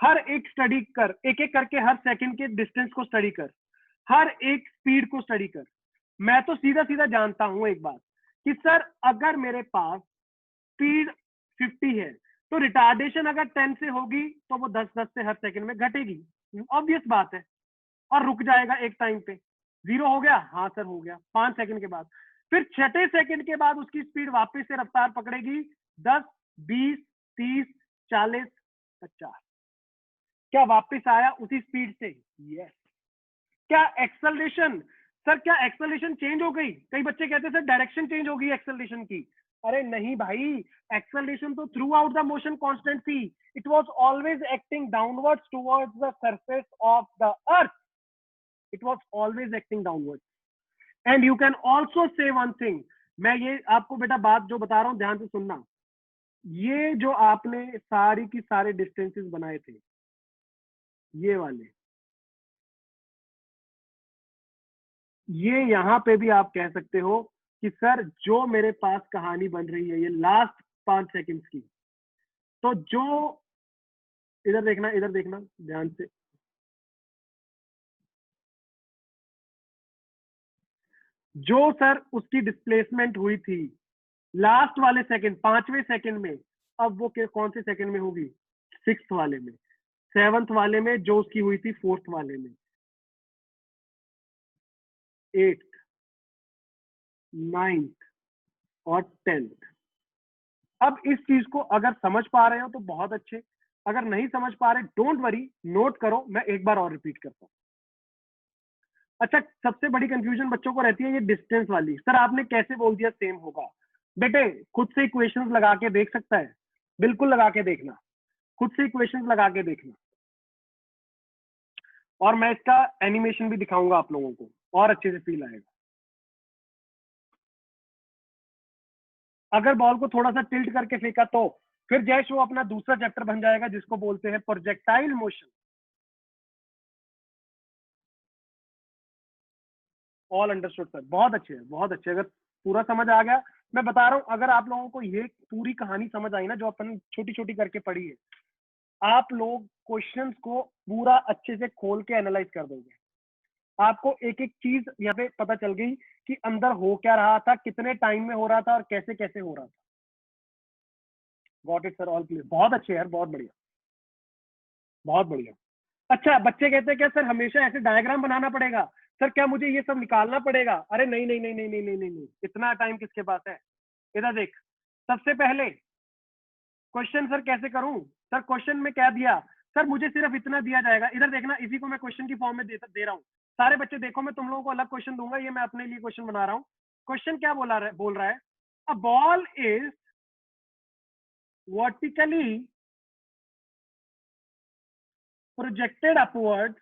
हर एक स्टडी कर, एक एक करके हर सेकंड के डिस्टेंस को स्टडी कर, हर एक स्पीड को स्टडी कर। मैं तो सीधा सीधा जानता हूं एक बात कि सर अगर मेरे पास स्पीड 50 है तो रिटार्डेशन अगर 10 से होगी तो वो 10-10 से हर सेकंड में घटेगी। ऑब्वियस बात है। और रुक जाएगा एक टाइम पे। 0 हो गया? हाँ सर हो गया 5 सेकंड के बाद। फिर छठे सेकंड के बाद उसकी स्पीड वापस से रफ्तार पकड़ेगी 10, 20, 30, 40, 50। क्या वापस आया उसी स्पीड से? यस। क्या एक्सेलरेशन, सर क्या एक्सेलरेशन चेंज हो गई? कई बच्चे कहते हैं सर डायरेक्शन चेंज हो गई एक्सेलरेशन की। अरे नहीं भाई, एक्सेलरेशन तो throughout the motion constant थी। It was always acting downwards towards the surface of the earth. It was always acting downwards. And you can also say one thing, मैं ये आपको बेटा बात जो बता रहा हूं ध्यान से सुनना। ये जो आपने सारी की सारे डिस्टेंसेस बनाए थे, ये वाले, ये यहाँ पे भी आप कह सकते हो कि सर जो मेरे पास कहानी बन रही है ये लास्ट 5 सेकंड्स की, तो जो, इधर देखना ध्यान से, जो सर उसकी डिस्प्लेसमेंट हुई थी लास्ट वाले सेकंड, 5वें सेकंड में, अब वो कौन से सेकंड में होगी? 6th वाले में, 7th वाले में, जो उसकी हुई थी 4th वाले में, 8th, 9th और 10th। अब इस चीज को अगर समझ पा रहे हो तो बहुत अच्छे, अगर नहीं समझ पा रहे डोंट वरी, नोट करो, मैं एक बार और रिपीट करता हूँ। अच्छा सबसे बड़ी कंफ्यूजन बच्चों को रहती है ये डिस्टेंस वाली, सर आपने कैसे बोल दिया सेम होगा? बेटे खुद से इक्वेशंस लगा के देख सकता है। बिल्कुल लगा के देखना, खुद से इक्वेशंस लगा के देखना, और मैं इसका एनिमेशन भी दिखाऊंगा आप लोगों को, और अच्छे से फील आएगा। अगर बॉल को थोड़ा सा टिल्ट करके फेंका तो फिर जैश वो अपना दूसरा चैप्टर बन जाएगा जिसको बोलते हैं projectile motion. All understood sir, बहुत अच्छे है, बहुत अच्छे। अगर पूरा समझ आ गया, मैं बता रहा हूँ, अगर आप लोगों को ये पूरी कहानी समझ आई ना जो अपन छोटी छोटी करके पढ़ी है, आप लोग क्वेश्चंस को पूरा अच्छे से खोल के एनालाइज कर दोगे। आपको एक एक चीज यहाँ पे पता चल गई कि अंदर हो क्या रहा था, कितने टाइम में हो रहा था और कैसे कैसे हो रहा था। Got it sir, all clear, बहुत अच्छे यार, बहुत बढ़िया, बहुत बढ़िया। अच्छा, बच्चे कहते हैं क्या सर हमेशा ऐसे डायग्राम बनाना पड़ेगा, सर क्या मुझे ये सब निकालना पड़ेगा? अरे नहीं नहीं नहीं नहीं नहीं नहीं नहीं, नहीं। इतना टाइम किसके पास है? इधर देख, सबसे पहले क्वेश्चन सर कैसे करूं? सर क्वेश्चन में क्या दिया? सर मुझे सिर्फ इतना दिया जाएगा। इधर देखना, इसी को मैं क्वेश्चन की फॉर्म में दे रहा हूँ। सारे बच्चे देखो, मैं तुम लोगों को अलग क्वेश्चन दूंगा, ये मैं अपने लिए क्वेश्चन बना रहा हूँ। क्वेश्चन क्या बोल रहा है, अ ball is vertically projected upward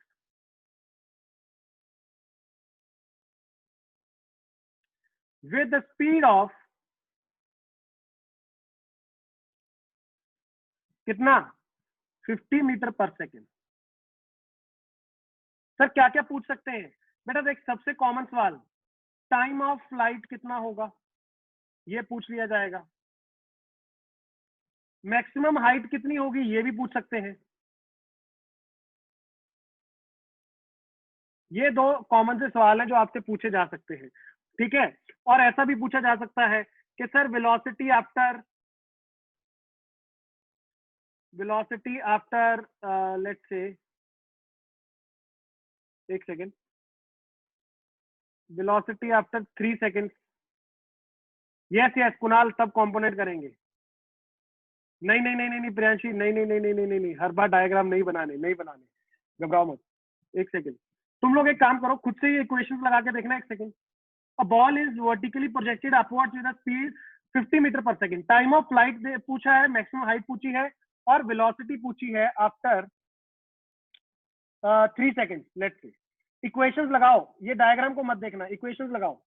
with the speed of कितना, 50 मीटर पर सेकेंड। सर क्या क्या पूछ सकते हैं? बेटा देख, सबसे कॉमन सवाल, टाइम ऑफ फ्लाइट कितना होगा, ये पूछ लिया जाएगा। मैक्सिमम हाइट कितनी होगी, ये भी पूछ सकते हैं। ये दो कॉमन से सवाल हैं जो आपसे पूछे जा सकते हैं, ठीक है। और ऐसा भी पूछा जा सकता है कि sir velocity after let's say, एक second, velocity after 3 second. Yes yes Kunal, सब कंपोनेंट करेंगे। नहीं नहीं नहीं नहीं नहीं प्रियांशी, नहीं नहीं नहीं नहीं नहीं नहीं नहीं, हर बार डायग्राम नहीं बनाने, नहीं बनाने, घबराओ मत। एक सेकेंड, तुम लोग एक काम करो, खुद से ये इक्वेशंस लगा के देखना। एक second, a ball is vertically projected upwards with a speed 50 metre per second. Time of flight पूछा है, मैक्सिमम हाइट पूछी है, और वेलोसिटी पूछी है after 3 second. Let's say equations लगाओ, ये डायग्राम को मत देखना, इक्वेशंस लगाओ।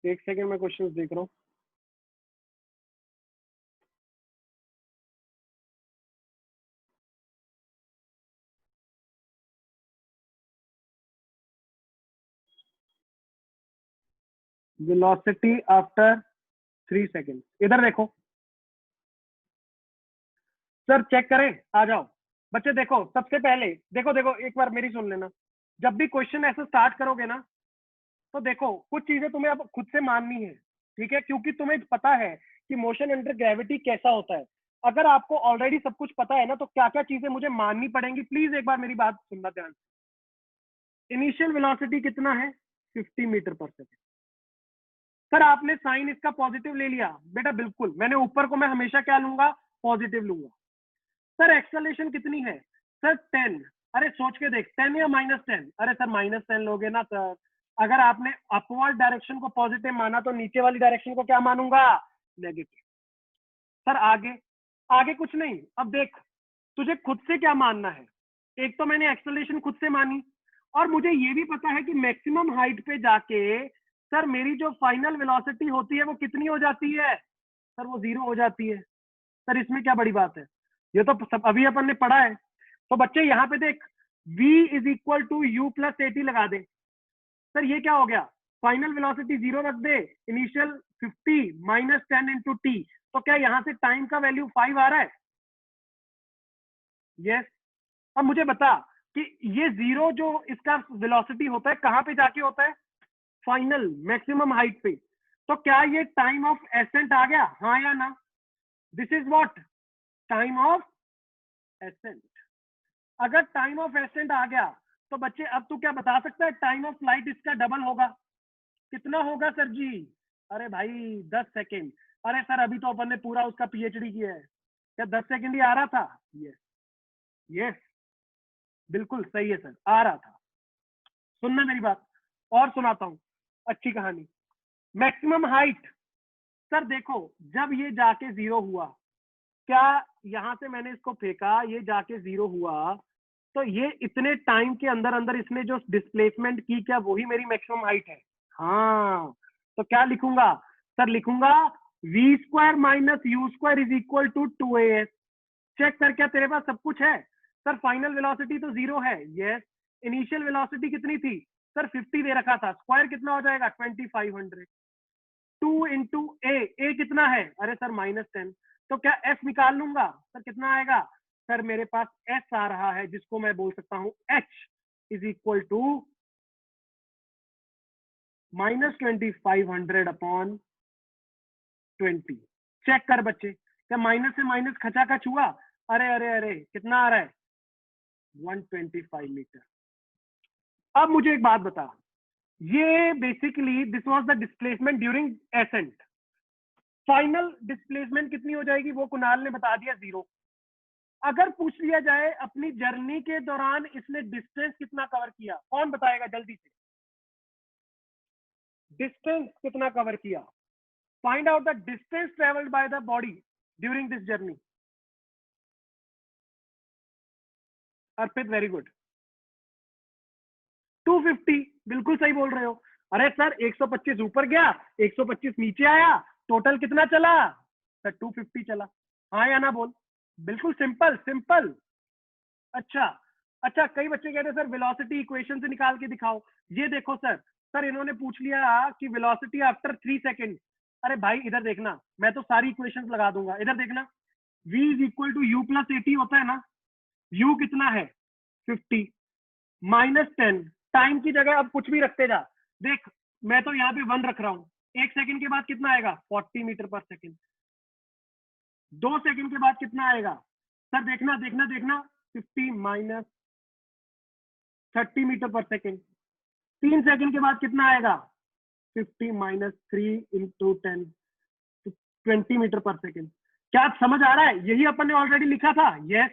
एक सेकेंड, मैं क्वेश्चंस देख रहा हूँ। वेलोसिटी आफ्टर 3 सेकेंड, इधर देखो सर, चेक करें, आ जाओ बच्चे। देखो सबसे पहले, देखो देखो एक बार मेरी सुन लेना। जब भी क्वेश्चन ऐसे स्टार्ट करोगे ना, तो देखो कुछ चीजें तुम्हें अब खुद से माननी है, ठीक है, क्योंकि तुम्हें पता है कि मोशन अंडर ग्रेविटी कैसा होता है। अगर आपको ऑलरेडी सब कुछ पता है ना, तो क्या क्या चीजें मुझे माननी पड़ेंगी, प्लीज एक बार मेरी बात सुनना ध्यान से। इनिशियल वेलोसिटी कितना है, 50 मीटर पर सेकेंड। सर आपने साइन इसका पॉजिटिव ले लिया, बेटा बिल्कुल, मैंने ऊपर को मैं हमेशा क्या लूंगा, पॉजिटिव लूंगा। सर एक्सेलरेशन कितनी है, सर 10। अरे सोच के देख, 10 या -10? अरे सर -10 लोगे ना सर। अगर आपने अपवर्ड डायरेक्शन को पॉजिटिव माना, तो नीचे वाली डायरेक्शन को क्या मानूंगा, नेगेटिव। सर आगे, आगे कुछ नहीं। अब देख, तुझे खुद से क्या मानना है। एक तो मैंने एक्सेलरेशन खुद से मानी, और मुझे ये भी पता है कि मैक्सिमम हाइट पे जाके सर मेरी जो फाइनल वेलोसिटी होती है वो कितनी हो जाती है, सर वो 0 हो जाती है। सर इसमें क्या बड़ी बात है, ये तो सब अभी अपन ने पढ़ा है। तो बच्चे यहाँ पे देख, v is equal to u plus at लगा दे। सर ये क्या हो गया, फाइनल वेलोसिटी 0 रख दे, इनिशियल 50 -10 इंटू टी। तो क्या यहाँ से टाइम का वैल्यू 5 आ रहा है? यस। अब मुझे बता कि ये 0 जो इसका वेलोसिटी होता है कहाँ पे जाके होता है, फाइनल मैक्सिमम हाइट पे। तो क्या ये टाइम ऑफ एसेंट आ गया, हाँ या ना? This is what, time of accent. अगर टाइम ऑफ एसेंट आ गया तो बच्चे अब तू क्या बता सकता है, टाइम ऑफ फ्लाइट इसका डबल होगा, कितना होगा सर जी? अरे भाई 10 सेकेंड। अरे सर अभी तो अपन ने पूरा उसका पीएचडी किया है, क्या 10 सेकेंड ही आ रहा था? यस यस, बिल्कुल सही है सर, आ रहा था। सुनना मेरी बात, और सुनाता हूं अच्छी कहानी। मैक्सिमम हाइट, सर देखो जब ये जाके जीरो हुआ, क्या यहां से मैंने इसको फेंका, ये जाके जीरो हुआ, तो ये इतने टाइम के अंदर अंदर इसने जो डिस्प्लेसमेंट की, क्या वही मेरी मैक्सिमम हाइट है? हाँ, तो क्या लिखूंगा सर? लिखूंगा v square minus u square is equal to 2as। Check कर, क्या तेरे पास सब कुछ है? सर फाइनल वेलोसिटी तो जीरो है, यस। इनिशियल वेलोसिटी कितनी थी सर? 50 दे रखा था, स्क्वायर कितना हो जाएगा? 2500। 2 इंटू ए कितना है? अरे सर -10। तो क्या एस निकाल लूंगा सर? कितना आएगा सर? मेरे पास एस आ रहा है, जिसको मैं बोल सकता हूं h is equal to -2500 upon 20। चेक कर बच्चे, क्या माइनस से माइनस खचा खच हुआ? अरे अरे अरे, कितना आ रहा है? 125 मीटर। अब मुझे एक बात बता, ये basically this was the displacement during ascent. Final displacement कितनी हो जाएगी वो कुणाल ने बता दिया, जीरो। अगर पूछ लिया जाए अपनी जर्नी के दौरान इसने डिस्टेंस कितना कवर किया, कौन बताएगा जल्दी से? डिस्टेंस कितना कवर किया? Find out the distance travelled by the body during this journey. Arpit very good, 250, बिल्कुल सही बोल रहे हो। अरे सर 125 ऊपर गया, 125 नीचे आया, टोटल कितना चला सर? 250 चला, हाँ या ना बोल? बिल्कुल सिंपल सिंपल। अच्छा अच्छा, कई बच्चे कहते हैं सर वेलोसिटी इक्वेशन से निकाल के दिखाओ। ये देखो सर, सर इन्होंने पूछ लिया कि वेलोसिटी आफ्टर 3 सेकेंड। अरे भाई इधर देखना, मैं तो सारी इक्वेशंस लगा दूंगा, इधर देखना। v is equal to u plus 80 होता है ना, u कितना है? 50 -10, टाइम की जगह अब कुछ भी रखते जा। देख, मैं तो यहाँ पे 1 रख रहा हूँ। 1 सेकंड के बाद कितना आएगा? 40 मीटर पर सेकंड। 2 सेकंड के बाद कितना आएगा सर? देखना देखना देखना, 50 minus 30 metre per second. 3 second के बाद कितना आएगा? 50 minus 3 into 10, 20 metre per second. क्या आप समझ आ रहा है? यही अपन ने ऑलरेडी लिखा था, यस।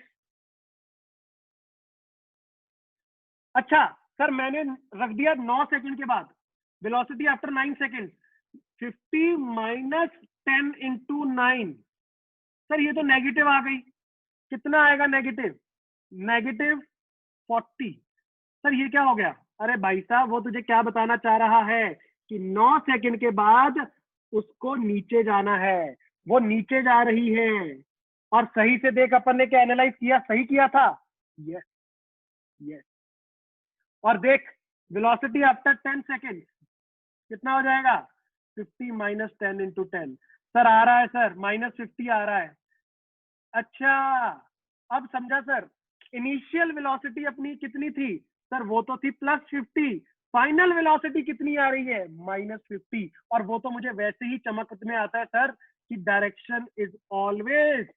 अच्छा सर, मैंने रख दिया 9 सेकंड के बाद, velocity after 9 second, 50 minus 10 into 9। Sir ये तो नेगेटिव आ गई, कितना आएगा नेगेटिव? नेगेटिव 40। सर ये क्या हो गया? अरे भाई साहब, वो तुझे क्या बताना चाह रहा है कि 9 सेकंड के बाद उसको नीचे जाना है, वो नीचे जा रही है। और सही से देख, अपन ने क्या एनालाइज किया, सही किया था, यस यस। और देख, वेलोसिटी आफ्टर 10 सेकंड कितना हो जाएगा? 50 माइनस 10 इंटू 10। सर आ रहा है सर, -50 आ रहा है। अच्छा, अब समझा सर। इनिशियल वेलोसिटी अपनी कितनी थी सर? वो तो थी +50। फाइनल वेलोसिटी कितनी आ रही है? -50। और वो तो मुझे वैसे ही चमक में आता है सर कि direction is always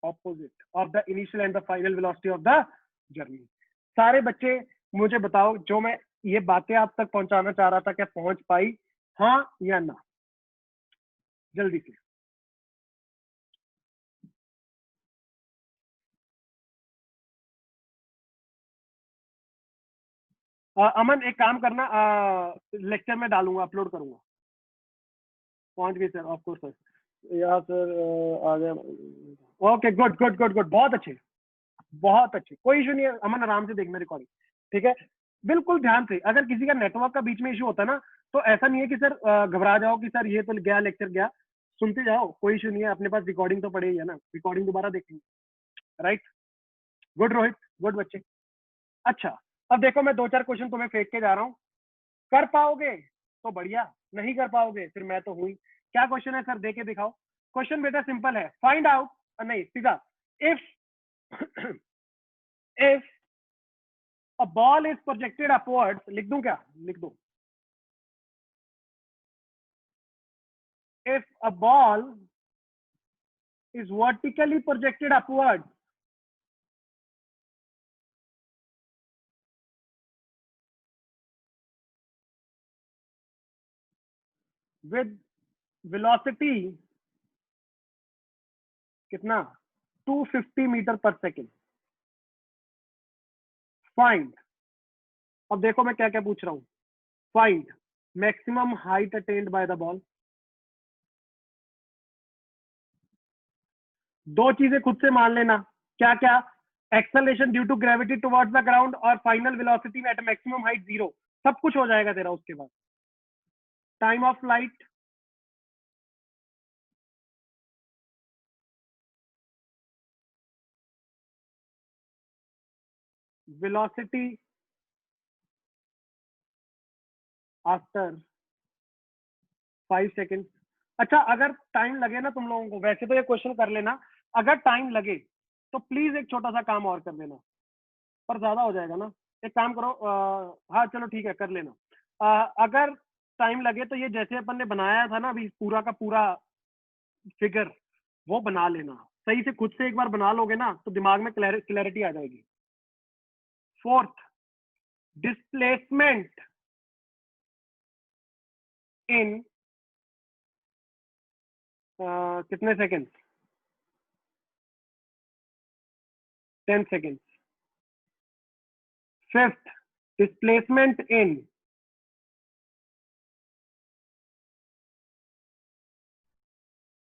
opposite of the initial and the final velocity of the journey. सारे बच्चे मुझे बताओ, जो मैं ये बातें आप तक पहुंचाना चाह रहा था, क्या पहुंच पाई, हाँ या ना? जल्दी से। अमन एक काम करना, लेक्चर में डालूंगा, अपलोड करूंगा। पहुंच गई सर, ऑफ कोर्स सर। यहाँ सर आ गया। Okay, good good good good, बहुत अच्छे बहुत अच्छे, कोई इशू नहीं है अमन, आराम से देखना रिकॉर्डिंग, ठीक है? बिल्कुल ध्यान से। अगर किसी का नेटवर्क का बीच में इशू होता है ना, तो ऐसा नहीं है कि सर घबरा जाओ कि सर ये तो गया लेक्चर गया, सुनते जाओ, कोई इशू नहीं है, अपने पास रिकॉर्डिंग तो पड़ेगी है ना, रिकॉर्डिंग दोबारा देखेंगे, राइट? गुड रोहित, गुड बच्चे। अच्छा, अब देखो मैं 2-4 क्वेश्चन तुम्हें फेंक के जा रहा हूँ, कर पाओगे तो बढ़िया, नहीं कर पाओगे फिर मैं तो हुई। क्या क्वेश्चन है सर, दे के दिखाओ। क्वेश्चन बेटा सिंपल है, फाइंड आउट, नहीं सीधा, if if a ball is projected upwards, लिख दूं क्या? लिख दो। if a ball is vertically projected upward with velocity कितना 250 मीटर पर सेकेंड, फाइंड, अब देखो मैं क्या क्या पूछ रहा हूं, find maximum height attained by the ball. दो चीजें खुद से मान लेना, क्या क्या, acceleration due to gravity towards the ground और final velocity at maximum height 0, सब कुछ हो जाएगा तेरा। उसके बाद time of flight, velocity after 5 second. अच्छा अगर टाइम लगे ना तुम लोगों को, वैसे तो ये क्वेश्चन कर लेना, अगर टाइम लगे तो प्लीज एक छोटा सा काम और कर लेना, पर ज्यादा हो जाएगा ना। एक काम करो, हाँ चलो ठीक है कर लेना। अगर टाइम लगे तो ये जैसे अपन ने बनाया था ना अभी पूरा का पूरा फिगर, वो बना लेना सही से, खुद से एक बार बना लोगे ना तो दिमाग में क्लैरिटी आ जाएगी। फोर्थ, डिस्प्लेसमेंट इन कितने second, 10 second. Fifth, displacement in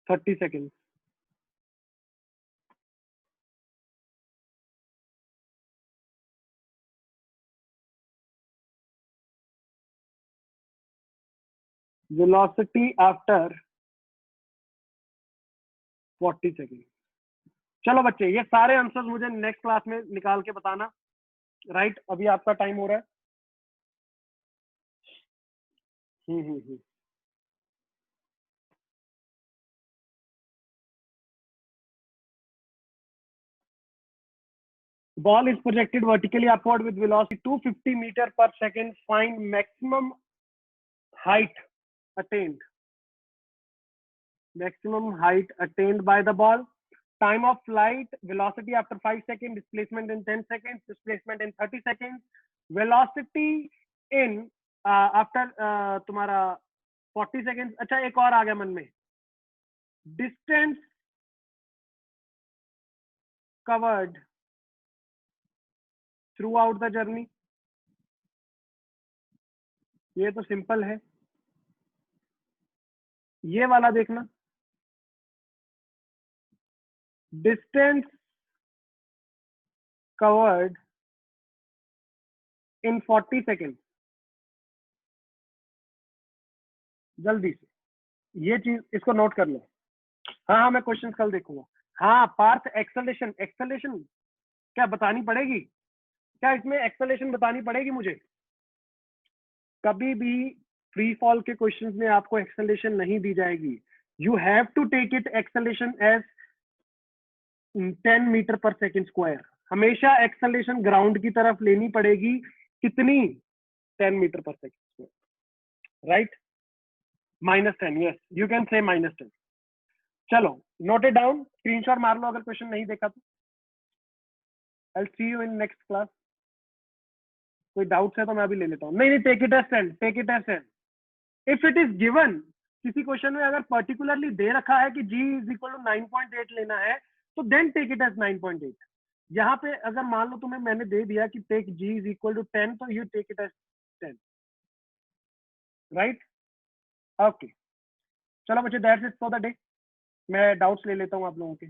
30 second. Velocity after 40 second. चलो बच्चे ये सारे आंसर्स मुझे नेक्स्ट क्लास में निकाल के बताना, राइट? अभी आपका टाइम हो रहा है। हम्म। Ball is projected vertically upward with velocity 250 meter per second. Find maximum height attained. Maximum height attained by the ball. Time of flight, velocity after 5 seconds, displacement in 10 seconds, displacement in 30 seconds, velocity in after तुम्हारा 40 seconds. अच्छा एक और आ गया मन में, distance covered throughout the journey. ये तो simple है, ये वाला देखना, distance covered in 40 seconds. जल्दी से ये चीज इसको नोट कर लो। हाँ हाँ मैं क्वेश्चन कल देखूंगा। हाँ पार्थ, एक्सेलेरेशन, एक्सेलेरेशन क्या बतानी पड़ेगी? क्या इसमें एक्सेलेरेशन बतानी पड़ेगी मुझे? कभी भी फ्री फॉल के क्वेश्चंस में आपको एक्सेलेरेशन नहीं दी जाएगी। You have to take it acceleration as 10 metre per second square. हमेशा एक्सेलेरेशन ग्राउंड की तरफ लेनी पड़ेगी। कितनी? 10 metre per second square, right? -10, yes you can say -10। चलो नोट इट डाउन, स्क्रीनशॉट मार लो अगर क्वेश्चन नहीं देखा तो। I will see you in next class. कोई डाउट्स है तो मैं अभी ले लेता हूँ। नहीं नहीं, take it as 10, take it as 10। If it is given, किसी क्वेश्चन में अगर पर्टिकुलरली दे रखा है कि g इज इक्वल टू 9.8 लेना है तो देन टेक इट एज 9.8। यहाँ पे अगर मान लो तुम्हें मैंने दे दिया कि take g is equal to 10 तो you take it as 10, right? Okay चलो बच्चे, that's it for the day. मैं डाउट्स ले लेता हूँ आप लोगों के।